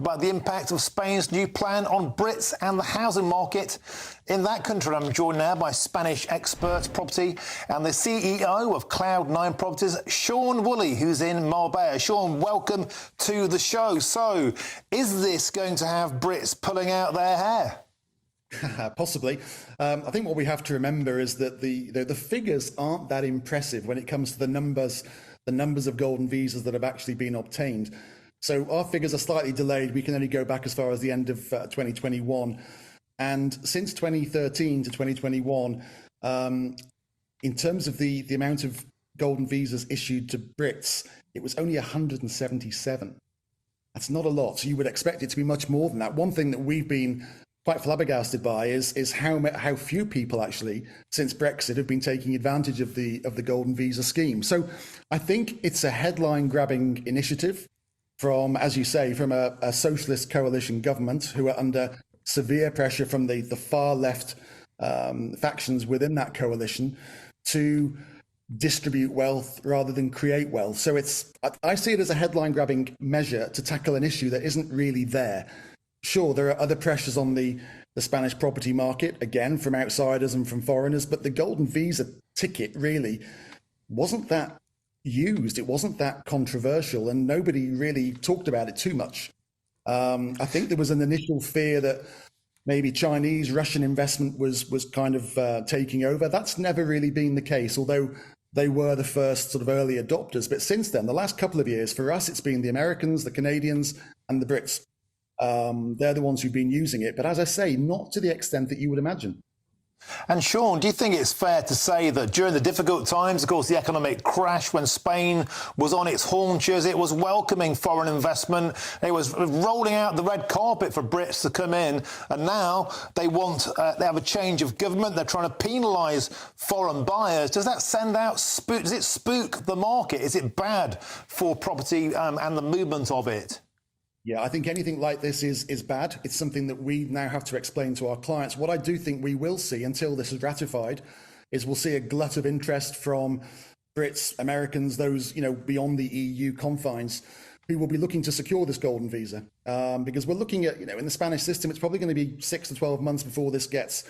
about the impact of Spain's new plan on Brits and the housing market in that country. I'm joined now by Spanish expert property and the CEO of Cloud9 Properties, Sean Woolley, who's in Marbella. Sean, welcome to the show. So, is this going to have Brits pulling out their hair? Possibly. I think what we have to remember is that the figures aren't that impressive when it comes to the numbers of golden visas that have actually been obtained. So our figures are slightly delayed. We can only go back as far as the end of 2021. And since 2013 to 2021, in terms of the amount of golden visas issued to Brits, it was only 177. That's not a lot. So you would expect it to be much more than that. One thing that we've been quite flabbergasted by is how few people actually, since Brexit, have been taking advantage of the golden visa scheme. So I think it's a headline-grabbing initiative from, as you say, from a socialist coalition government who are under severe pressure from the far left factions within that coalition to distribute wealth rather than create wealth. So I see it as a headline-grabbing measure to tackle an issue that isn't really there. Sure, there are other pressures on the Spanish property market, again, from outsiders and from foreigners, but the golden visa ticket really wasn't that used. It wasn't that controversial, and nobody really talked about it too much. I think there was an initial fear that maybe Chinese, Russian investment was kind of taking over. That's never really been the case, although they were the first sort of early adopters. But since then, the last couple of years, for us, it's been the Americans, the Canadians, and the Brits. They're the ones who've been using it. But as I say, not to the extent that you would imagine. And Sean, do you think it's fair to say that during the difficult times, of course, the economic crash, when Spain was on its haunches, it was welcoming foreign investment, it was rolling out the red carpet for Brits to come in, and now they have a change of government, they're trying to penalise foreign buyers. Does that send out, does it spook the market? Is it bad for property and the movement of it? Yeah, I think anything like this is bad. It's something that we now have to explain to our clients. What I do think we will see until this is ratified is we'll see a glut of interest from Brits, Americans, those, beyond the EU confines, who will be looking to secure this golden visa. Because we're looking at, in the Spanish system, it's probably going to be 6 to 12 months before this gets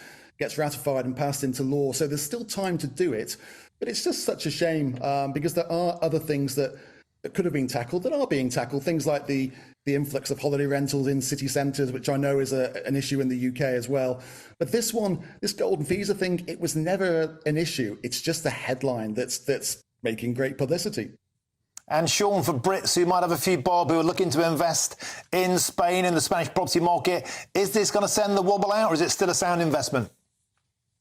ratified and passed into law. So there's still time to do it. But it's just such a shame because there are other things that could have been tackled that are being tackled. Things like the influx of holiday rentals in city centres, which I know is an issue in the UK as well. But this golden visa thing, it was never an issue. It's just a headline that's making great publicity. And Sean, for Brits who might have a few bob who are looking to invest in Spain, in the Spanish property market, is this going to send the wobble out, or is it still a sound investment?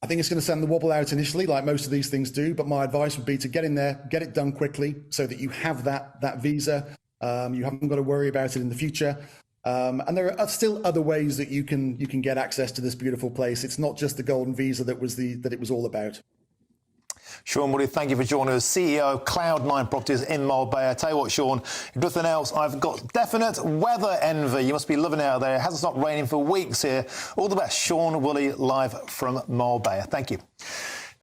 I think it's going to send the wobble out initially, like most of these things do. But my advice would be to get in there, get it done quickly so that you have that visa. You haven't got to worry about it in the future. And there are still other ways that you can get access to this beautiful place. It's not just the golden visa that it was all about. Sean Woolley, thank you for joining us, CEO of Cloud9 Properties in Marbella. I tell you what, Sean, if nothing else, I've got definite weather envy. You must be loving it out there. It hasn't stopped raining for weeks here. All the best, Sean Woolley, live from Marbella. Thank you.